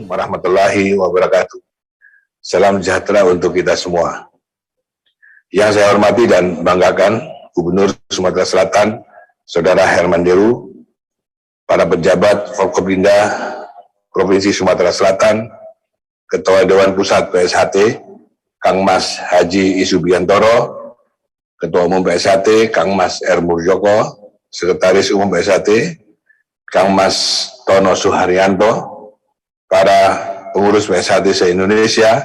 Warahmatullahi wabarakatuh. Salam sejahtera untuk kita semua. Yang saya hormati dan banggakan Gubernur Sumatera Selatan, Saudara Herman Deru, para pejabat Forkopimda Provinsi Sumatera Selatan, Ketua Dewan Pusat PSHT, Kang Mas Haji Isubiantoro, Ketua Umum PSHT, Kang Mas R. Murjoko, Sekretaris Umum PSHT, Kang Mas Tono Suharyanto, para pengurus PSHT se-Indonesia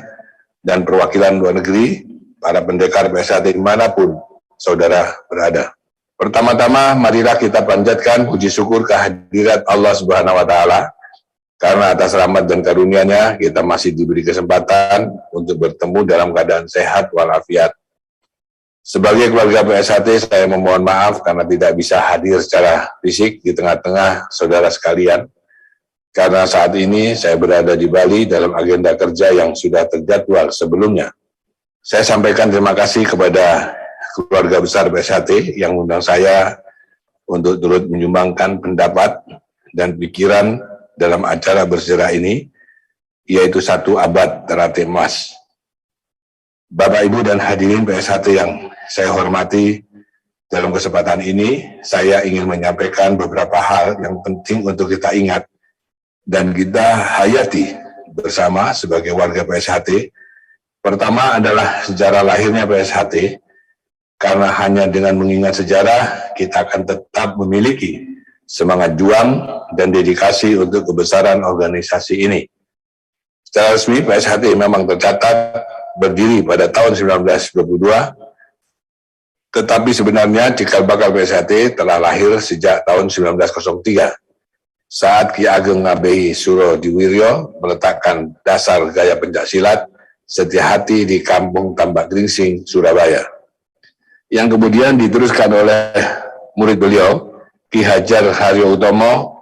dan perwakilan luar negeri, para pendekar PSHT dimanapun saudara berada. Pertama-tama, marilah kita panjatkan puji syukur kehadirat Allah Subhanahu wa Ta'ala, karena atas rahmat dan karunia-Nya kita masih diberi kesempatan untuk bertemu dalam keadaan sehat walafiat. Sebagai keluarga PSHT, saya memohon maaf karena tidak bisa hadir secara fisik di tengah-tengah saudara sekalian. Karena saat ini saya berada di Bali dalam agenda kerja yang sudah terjadwal sebelumnya. Saya sampaikan terima kasih kepada keluarga besar PSHT yang mengundang saya untuk turut menyumbangkan pendapat dan pikiran dalam acara bersejarah ini, yaitu 1 abad Ternate Emas. Bapak, Ibu, dan hadirin PSHT yang saya hormati, dalam kesempatan ini saya ingin menyampaikan beberapa hal yang penting untuk kita ingat dan kita hayati bersama sebagai warga PSHT. Pertama adalah sejarah lahirnya PSHT, karena hanya dengan mengingat sejarah, kita akan tetap memiliki semangat juang dan dedikasi untuk kebesaran organisasi ini. Secara resmi, PSHT memang tercatat berdiri pada tahun 1922, tetapi sebenarnya cikal bakal PSHT telah lahir sejak tahun 1903. Saat Ki Ageng Ngabei Surodiwiryo meletakkan dasar gaya pencaksilat setia hati di Kampung Tambak Gringsing, Surabaya, yang kemudian diteruskan oleh murid beliau, Ki Hajar Haryo Utomo,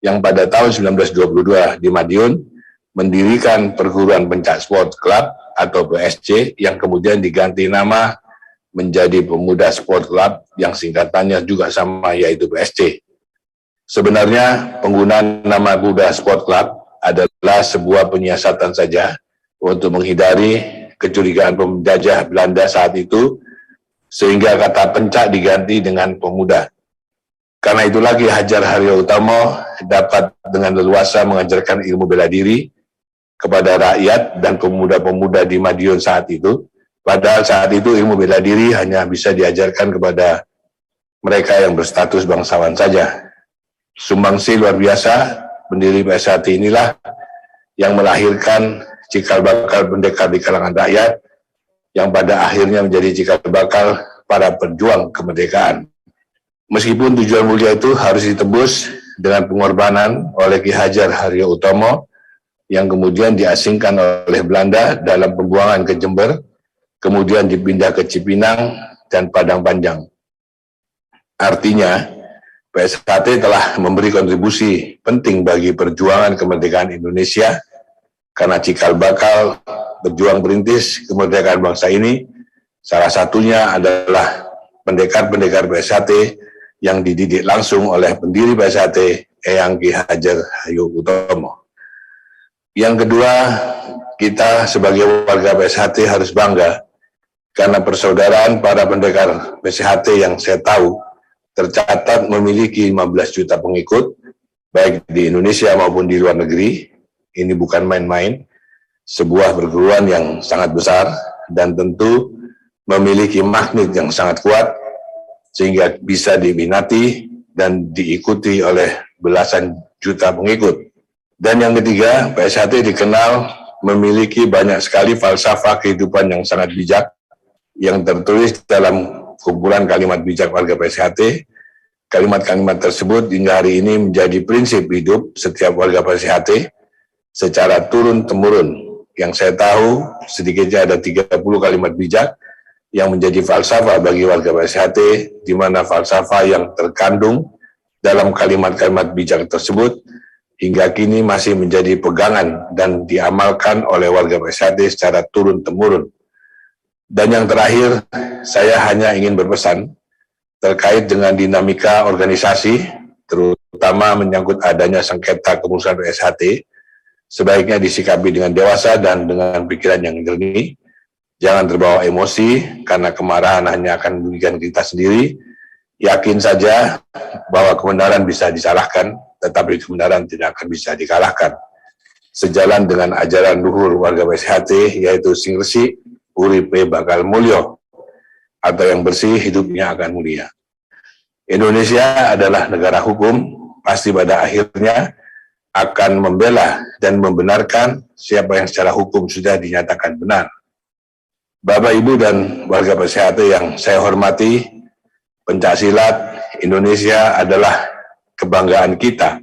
yang pada tahun 1922 di Madiun mendirikan Perguruan Pencak Sport Club atau PSC, yang kemudian diganti nama menjadi Pemuda Sport Club yang singkatannya juga sama, yaitu PSC. Sebenarnya penggunaan nama Pemuda Sport Club adalah sebuah penyiasatan saja untuk menghindari kecurigaan penjajah Belanda saat itu, sehingga kata pencak diganti dengan pemuda. Karena itulah Ki Hajar Haryo Utomo dapat dengan leluasa mengajarkan ilmu bela diri kepada rakyat dan pemuda-pemuda di Madiun saat itu. Padahal saat itu ilmu bela diri hanya bisa diajarkan kepada mereka yang berstatus bangsawan saja. Sumbangsi luar biasa pendiri PSHT inilah yang melahirkan cikal bakal pendekar di kalangan rakyat, yang pada akhirnya menjadi cikal bakal para pejuang kemerdekaan. Meskipun tujuan mulia itu harus ditebus dengan pengorbanan oleh Ki Hajar Haryo Utomo, yang kemudian diasingkan oleh Belanda dalam pembuangan ke Jember, kemudian dipindah ke Cipinang dan Padang Panjang. Artinya, PSHT telah memberi kontribusi penting bagi perjuangan kemerdekaan Indonesia, karena cikal bakal berjuang perintis kemerdekaan bangsa ini, salah satunya adalah pendekar-pendekar PSHT yang dididik langsung oleh pendiri PSHT, Eyang Ki Hajar Haryo Utomo. Yang kedua, kita sebagai warga PSHT harus bangga, karena persaudaraan para pendekar PSHT yang saya tahu tercatat memiliki 15 juta pengikut, baik di Indonesia maupun di luar negeri. Ini bukan main-main, sebuah perguruan yang sangat besar dan tentu memiliki magnet yang sangat kuat, sehingga bisa diminati dan diikuti oleh belasan juta pengikut. Dan yang ketiga, PSHT dikenal memiliki banyak sekali falsafah kehidupan yang sangat bijak, yang tertulis dalam kumpulan kalimat bijak warga PSHT. Kalimat-kalimat tersebut hingga hari ini menjadi prinsip hidup setiap warga PSHT secara turun-temurun. Yang saya tahu sedikitnya ada 30 kalimat bijak yang menjadi falsafah bagi warga PSHT, di mana falsafah yang terkandung dalam kalimat-kalimat bijak tersebut hingga kini masih menjadi pegangan dan diamalkan oleh warga PSHT secara turun-temurun. Dan yang terakhir, saya hanya ingin berpesan terkait dengan dinamika organisasi, terutama menyangkut adanya sengketa kepengurusan PSHT, sebaiknya disikapi dengan dewasa dan dengan pikiran yang jernih. Jangan terbawa emosi, karena kemarahan hanya akan merugikan kita sendiri. Yakin saja bahwa kebenaran bisa disalahkan, tetapi kebenaran tidak akan bisa dikalahkan. Sejalan dengan ajaran luhur warga PSHT, yaitu sing resik, uripe bakal mulya, atau yang bersih hidupnya akan mulia. Indonesia adalah negara hukum, pasti pada akhirnya akan membela dan membenarkan siapa yang secara hukum sudah dinyatakan benar. Bapak, Ibu, dan warga PSHT yang saya hormati, pencaksilat Indonesia adalah kebanggaan kita.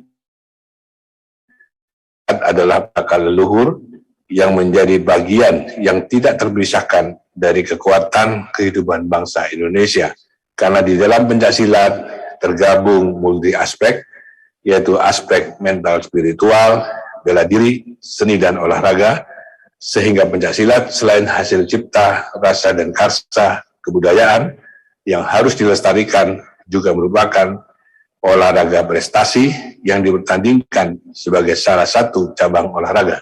Adalah akal leluhur yang menjadi bagian yang tidak terpisahkan dari kekuatan kehidupan bangsa Indonesia. Karena di dalam pencaksilat tergabung multi aspek, yaitu aspek mental spiritual, bela diri, seni dan olahraga, sehingga pencaksilat selain hasil cipta, rasa dan karsa kebudayaan yang harus dilestarikan juga merupakan olahraga prestasi yang dipertandingkan sebagai salah satu cabang olahraga.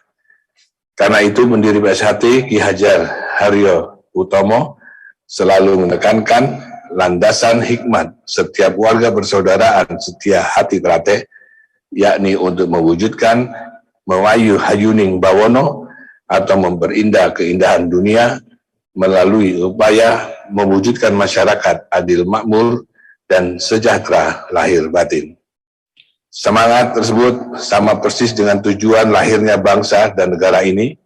Karena itu pendiri PSHT Ki Hajar Haryo Utomo selalu menekankan landasan hikmat setiap warga persaudaraan setia hati terate, yakni untuk mewujudkan mewayu hayuning bawono atau memperindah keindahan dunia melalui upaya mewujudkan masyarakat adil makmur dan sejahtera lahir batin. Semangat tersebut sama persis dengan tujuan lahirnya bangsa dan negara ini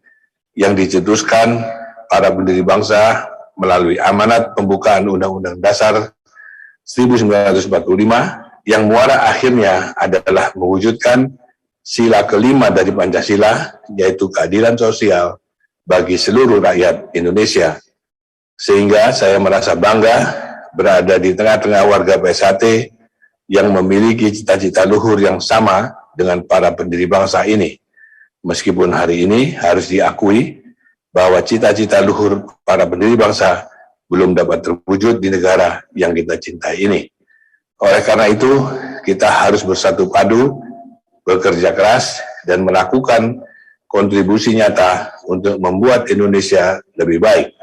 yang dicetuskan para pendiri bangsa melalui amanat pembukaan Undang-Undang Dasar 1945 yang muara akhirnya adalah mewujudkan sila kelima dari Pancasila, yaitu keadilan sosial bagi seluruh rakyat Indonesia. Sehingga saya merasa bangga berada di tengah-tengah warga PSHT yang memiliki cita-cita luhur yang sama dengan para pendiri bangsa ini. Meskipun hari ini harus diakui bahwa cita-cita luhur para pendiri bangsa belum dapat terwujud di negara yang kita cintai ini. Oleh karena itu, kita harus bersatu padu, bekerja keras, dan melakukan kontribusi nyata untuk membuat Indonesia lebih baik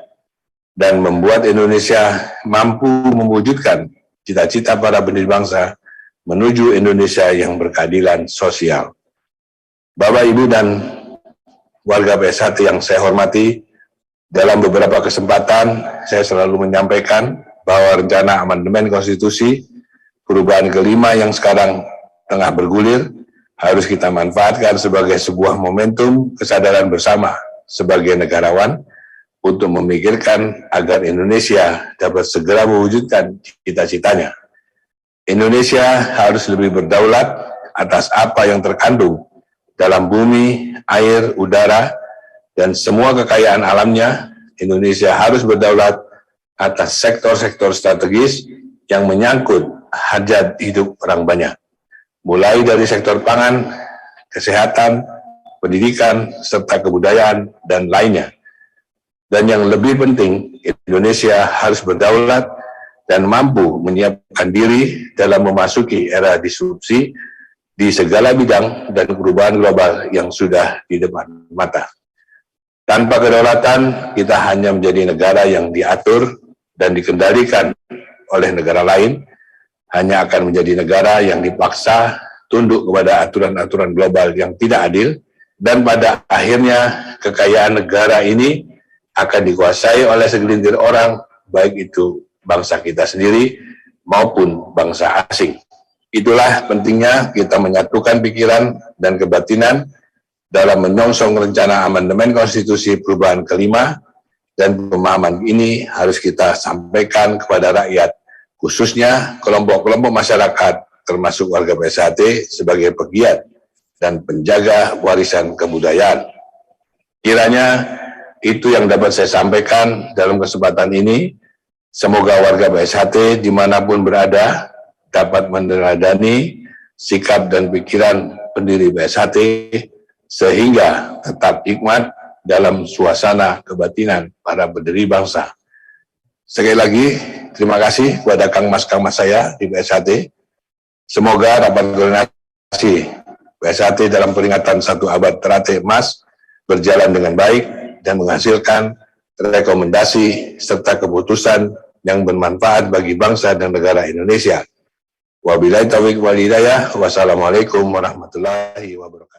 dan membuat Indonesia mampu mewujudkan cita-cita para pendiri bangsa menuju Indonesia yang berkeadilan sosial. Bapak, Ibu, dan warga PSHT yang saya hormati, dalam beberapa kesempatan saya selalu menyampaikan bahwa rencana amandemen konstitusi perubahan kelima yang sekarang tengah bergulir harus kita manfaatkan sebagai sebuah momentum kesadaran bersama sebagai negarawan untuk memikirkan agar Indonesia dapat segera mewujudkan cita-citanya. Indonesia harus lebih berdaulat atas apa yang terkandung dalam bumi, air, udara, dan semua kekayaan alamnya. Indonesia harus berdaulat atas sektor-sektor strategis yang menyangkut hajat hidup orang banyak, mulai dari sektor pangan, kesehatan, pendidikan, serta kebudayaan, dan lainnya. Dan yang lebih penting, Indonesia harus berdaulat dan mampu menyiapkan diri dalam memasuki era disrupsi di segala bidang dan perubahan global yang sudah di depan mata. Tanpa kedaulatan, kita hanya menjadi negara yang diatur dan dikendalikan oleh negara lain, hanya akan menjadi negara yang dipaksa tunduk kepada aturan-aturan global yang tidak adil, dan pada akhirnya kekayaan negara ini akan dikuasai oleh segelintir orang, baik itu bangsa kita sendiri maupun bangsa asing. Itulah pentingnya kita menyatukan pikiran dan kebatinan dalam menyongsong rencana amandemen konstitusi perubahan kelima, dan pemahaman ini harus kita sampaikan kepada rakyat, khususnya kelompok-kelompok masyarakat termasuk warga PSHT sebagai pegiat dan penjaga warisan kebudayaan. Kiranya itu yang dapat saya sampaikan dalam kesempatan ini. Semoga warga PSHT dimanapun berada dapat meneladani sikap dan pikiran pendiri PSHT sehingga tetap hikmat dalam suasana kebatinan para pendiri bangsa. Sekali lagi, terima kasih kepada Kang Mas saya di PSHT. Semoga rapat koordinasi WSHT dalam peringatan 1 abad Ternate Emas berjalan dengan baik dan menghasilkan rekomendasi serta keputusan yang bermanfaat bagi bangsa dan negara Indonesia. Wabillahi taufiq wal hidayah. Wassalamualaikum warahmatullahi wabarakatuh.